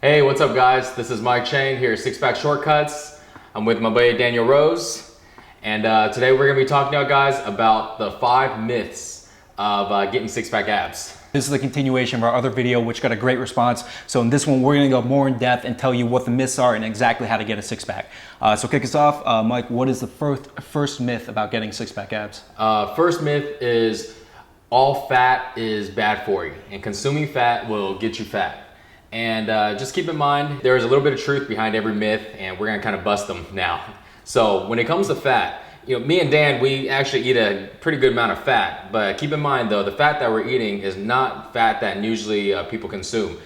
Hey, what's up guys? This is Chang here at Six Pack Shortcuts. I'm with my buddy Daniel Rose. And today we're gonna be talking to you guys about the 5 myths of getting six-pack abs. This is the continuation of our other video, which got a great response. So in this one, we're gonna go more in depth and tell you what the myths are and exactly how to get a six-pack. So kick us off, Mike, what is the first myth about getting six-pack abs? First myth is all fat is bad for you, and consuming fat will get you fat. And just keep in mind, there is a little bit of truth behind every myth, and we're gonna kind of bust them now. So when it comes to fat, me and Dan, we actually eat a pretty good amount of fat, but keep in mind though, the fat that we're eating is not fat that usually people consume.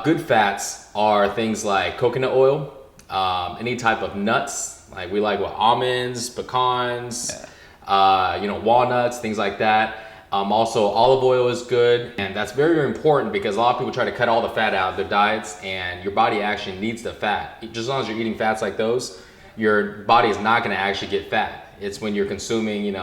Good fats are things like coconut oil, any type of nuts, like we like almonds, pecans, walnuts, things like that. Also, olive oil is good, and that's very, very important because a lot of people try to cut all the fat out of their diets, and your body actually needs the fat. Just as long as you're eating fats like those, your body is not going to actually get fat. It's when you're consuming,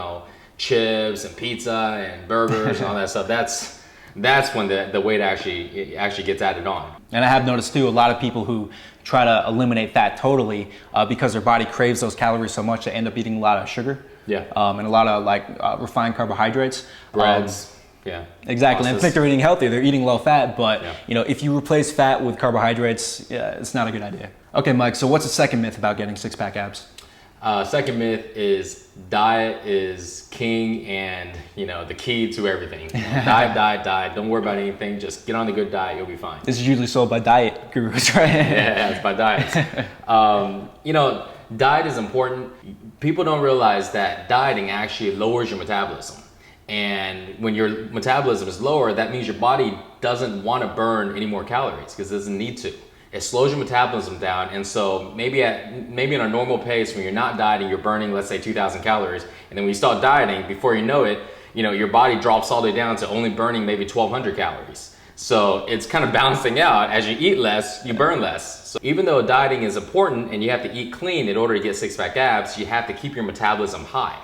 chips and pizza and burgers and all that stuff. That's when the weight actually gets added on. And I have noticed too, a lot of people who try to eliminate fat totally because their body craves those calories so much, they end up eating a lot of sugar. Yeah. And a lot of refined carbohydrates. Breads. Yeah. Exactly. And I think they're eating healthy. They're eating low fat, but yeah. If you replace fat with carbohydrates, it's not a good idea. Okay, Mike. So what's the second myth about getting six-pack abs? Second myth is diet is king and the key to everything. Diet. Don't worry about anything. Just get on the good diet. You'll be fine. This is usually sold by diet gurus, right? Yeah, it's by diets. Diet is important. People don't realize that dieting actually lowers your metabolism. And when your metabolism is lower, that means your body doesn't want to burn any more calories because it doesn't need to. It slows your metabolism down, and so maybe in a normal pace when you're not dieting, you're burning, let's say, 2,000 calories, and then when you start dieting, before you know it, your body drops all the way down to only burning maybe 1,200 calories. So it's kind of balancing out. As you eat less, you burn less. So even though dieting is important and you have to eat clean in order to get six-pack abs, you have to keep your metabolism high.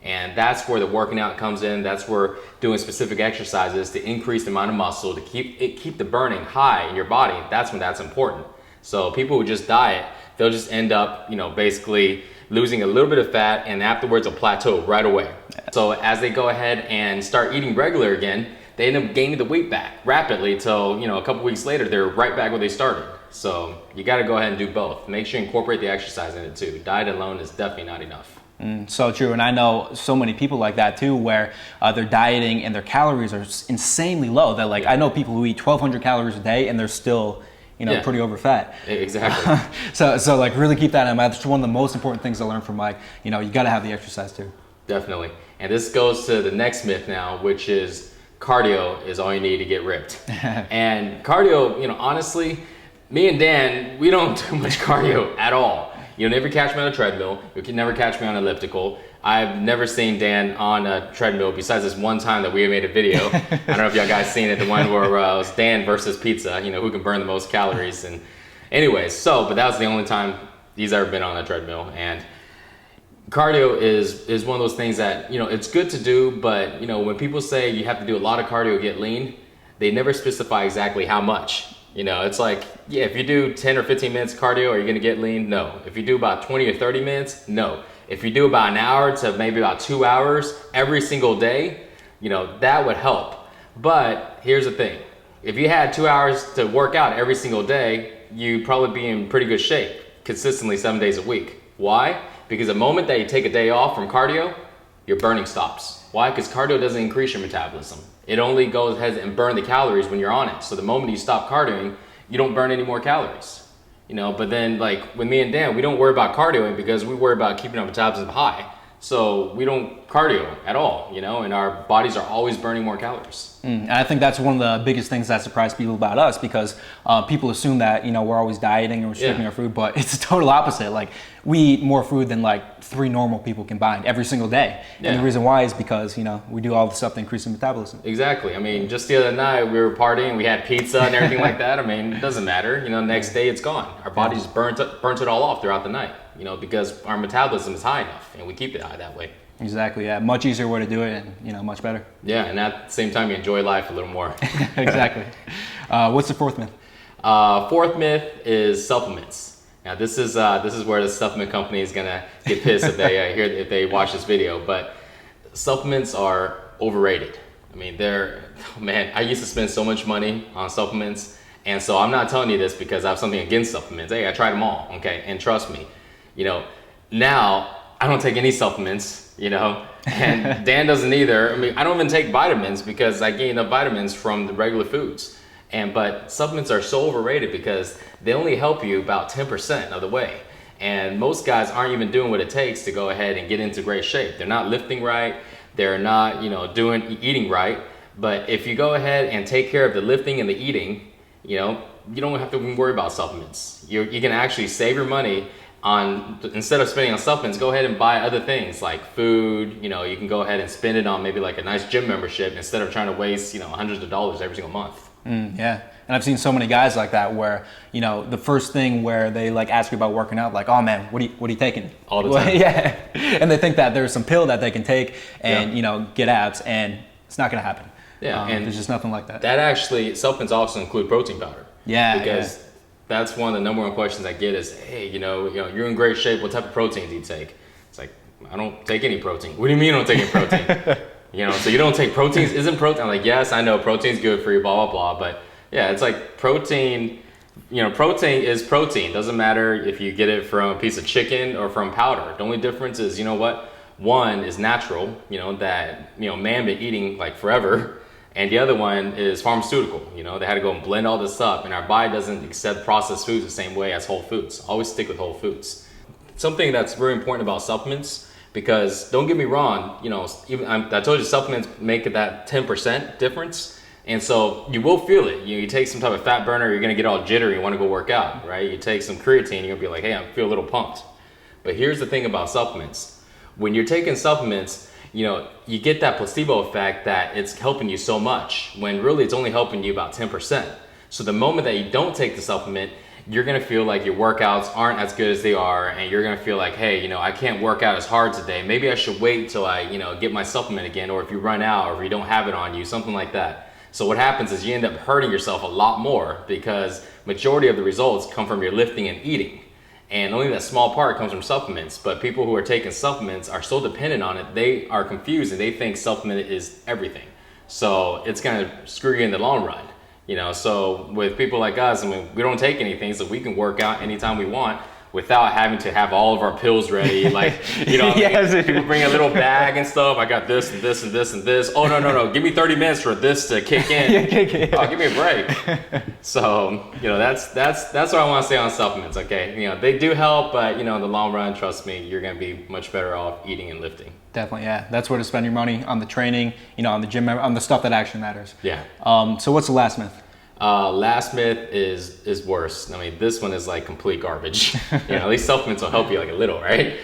And that's where the working out comes in. That's where doing specific exercises to increase the amount of muscle to keep the burning high in your body. That's when that's important. So people who just diet, they'll just end up, basically losing a little bit of fat, and afterwards a plateau right away. So as they go ahead and start eating regular again, they end up gaining the weight back rapidly till, a couple weeks later, they're right back where they started. So you got to go ahead and do both. Make sure you incorporate the exercise in it too. Diet alone is definitely not enough. So true, and I know so many people like that too, where they're dieting and their calories are insanely low. That I know people who eat 1,200 calories a day and they're still, pretty over fat. Exactly. So really keep that in mind. That's one of the most important things I learned from Mike. You got to have the exercise too. Definitely. And this goes to the next myth now, which is cardio is all you need to get ripped. And cardio, honestly, me and Dan, we don't do much cardio at all. You'll never catch me on a treadmill. You can never catch me on an elliptical. I've never seen Dan on a treadmill besides this one time that we made a video. I don't know if y'all guys seen it, the one where it was Dan versus pizza, who can burn the most calories. And anyways, but that was the only time he's ever been on a treadmill. And cardio is one of those things that, it's good to do, but when people say you have to do a lot of cardio to get lean, they never specify exactly how much. It's like, yeah, if you do 10 or 15 minutes cardio, are you gonna get lean? No. If you do about 20 or 30 minutes, no. If you do about an hour to maybe about 2 hours every single day, that would help. But here's the thing. If you had 2 hours to work out every single day, you'd probably be in pretty good shape consistently 7 days a week. Why? Because the moment that you take a day off from cardio, your burning stops. Why? Because cardio doesn't increase your metabolism. It only goes ahead and burn the calories when you're on it. So the moment you stop cardioing, you don't burn any more calories. But then with me and Dan, we don't worry about cardioing because we worry about keeping our metabolism high. So we don't cardio at all, and our bodies are always burning more calories. And I think that's one of the biggest things that surprise people about us because people assume that, we're always dieting and restricting our food, but it's the total opposite. We eat more food than 3 normal people combined every single day. Yeah. And the reason why is because, we do all the stuff to increase the metabolism. Exactly. I mean, just the other night we were partying, we had pizza and everything like that. I mean, it doesn't matter. Next day it's gone. Our bodies burnt it all off throughout the night, because our metabolism is high enough and we keep it high that way. Exactly, yeah. Much easier way to do it and, much better. Yeah, and at the same time you enjoy life a little more. Exactly. What's the fourth myth? Fourth myth is supplements. Now this is where the supplement company is gonna get pissed if they watch this video. But supplements are overrated. I mean, man, I used to spend so much money on supplements, and so I'm not telling you this because I have something against supplements. Hey, I tried them all, okay? And trust me, now I don't take any supplements, and Dan doesn't either. I mean, I don't even take vitamins because I gain enough vitamins from the regular foods. But supplements are so overrated because they only help you about 10% of the way. And most guys aren't even doing what it takes to go ahead and get into great shape. They're not lifting right. They're not, eating right. But if you go ahead and take care of the lifting and the eating, you don't have to even worry about supplements. You can actually save your money instead of spending on supplements, go ahead and buy other things like food. You can go ahead and spend it on maybe like a nice gym membership instead of trying to waste, hundreds of dollars every single month. Yeah. And I've seen so many guys like that where, the first thing where they like ask you about working out, like, oh man, what are you taking? All the time. Yeah. And they think that there's some pill that they can take and, get abs, and it's not going to happen. Yeah. And there's just nothing like that. Supplements also include protein powder. Yeah. Because that's one of the number one questions I get is, hey, you're in great shape. What type of protein do you take? It's like, I don't take any protein. What do you mean you don't take any protein? So you don't take proteins? Isn't protein? I'm like, yes, I know protein's good for you, blah, blah, blah. But yeah, it's like protein, protein is protein. Doesn't matter if you get it from a piece of chicken or from powder. The only difference is, one is natural, that, man been eating like forever. And the other one is pharmaceutical. They had to go and blend all this up, and our body doesn't accept processed foods the same way as whole foods. Always stick with whole foods. Something that's very important about supplements, because don't get me wrong, I told you supplements make that 10% difference. And so you will feel it. You take some type of fat burner, you're gonna get all jittery and wanna go work out, right? You take some creatine, you're gonna be like, hey, I feel a little pumped. But here's the thing about supplements. When you're taking supplements, you get that placebo effect that it's helping you so much, when really it's only helping you about 10%. So the moment that you don't take the supplement, you're gonna feel like your workouts aren't as good as they are, and you're gonna feel like, hey, I can't work out as hard today. Maybe I should wait till I, get my supplement again, or if you run out, or if you don't have it on you, something like that. So what happens is you end up hurting yourself a lot more because majority of the results come from your lifting and eating. And only that small part comes from supplements. But people who are taking supplements are so dependent on it, they are confused and they think supplement is everything. So it's gonna screw you in the long run. So with people like us, we don't take anything, so we can work out anytime we want without having to have all of our pills ready. Like, Yes. People bring a little bag and stuff. I got this and this and this and this. Oh, no. Give me 30 minutes for this to kick in. Oh, give me a break. So, that's what I want to say on supplements, okay? They do help, but, in the long run, trust me, you're going to be much better off eating and lifting. Definitely, yeah. That's where to spend your money, on the training, on the gym, on the stuff that actually matters. Yeah. So what's the last myth? Last myth is worse. I mean, this one is like complete garbage. At least supplements will help you like a little, right?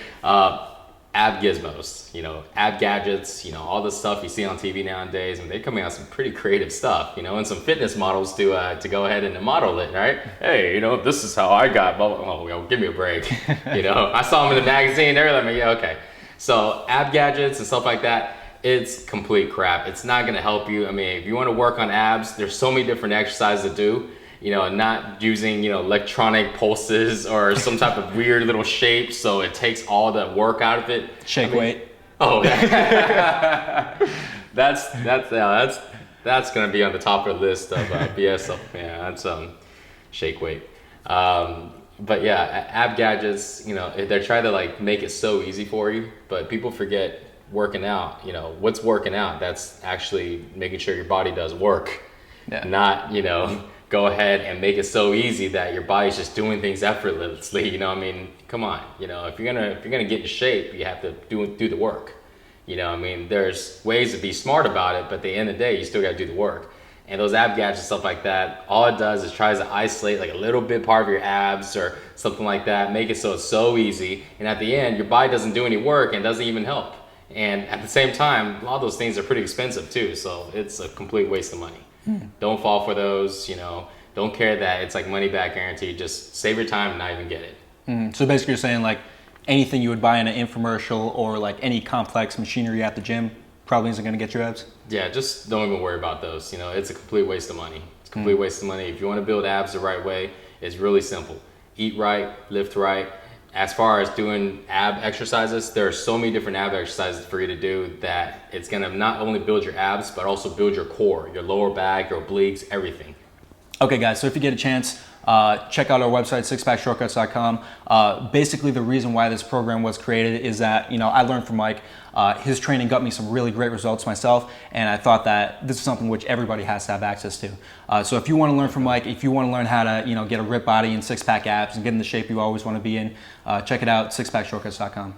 Ab gizmos, ab gadgets, all the stuff you see on TV nowadays, and they're coming out with some pretty creative stuff, and some fitness models to go ahead and model it, right? Hey, this is how I got, blah, blah, blah. Give me a break. I saw them in the magazine, they're like, yeah, okay. So ab gadgets and stuff like that, it's complete crap. It's not gonna help you. I mean, if you wanna work on abs, there's so many different exercises to do. Not using, electronic pulses or some type of weird little shape, so it takes all the work out of it. Shake weight. Oh, that's gonna be on the top of the list of BS stuff. Yeah, that's shake weight. But yeah, ab gadgets, they're trying to like make it so easy for you, but people forget working out. What's working out? That's actually making sure your body does work. Yeah. Not, go ahead and make it so easy that your body's just doing things effortlessly. Come on. If you're gonna get in shape, you have to do the work. There's ways to be smart about it, but at the end of the day, you still gotta do the work. And those ab gadgets and stuff like that, all it does is tries to isolate like a little bit part of your abs or something like that, make it so it's so easy. And at the end, your body doesn't do any work and doesn't even help. And at the same time, a lot of those things are pretty expensive too, so it's a complete waste of money. Don't fall for those, don't care that it's like money back guarantee. Just save your time and not even get it. So basically you're saying like anything you would buy in an infomercial or like any complex machinery at the gym probably isn't going to get your abs? Yeah, just don't even worry about those. It's a complete waste of money. It's complete waste of money. If you want to build abs the right way, it's really simple. Eat right, lift right. As far as doing ab exercises, there are so many different ab exercises for you to do that it's gonna not only build your abs, but also build your core, your lower back, your obliques, everything. Okay guys, so if you get a chance, check out our website, SixPackShortcuts.com. Basically the reason why this program was created is that, I learned from Mike. His training got me some really great results myself, and I thought that this is something which everybody has to have access to. So if you want to learn from Mike, if you want to learn how to get a ripped body and six-pack abs and get in the shape you always want to be in, check it out, SixPackShortcuts.com.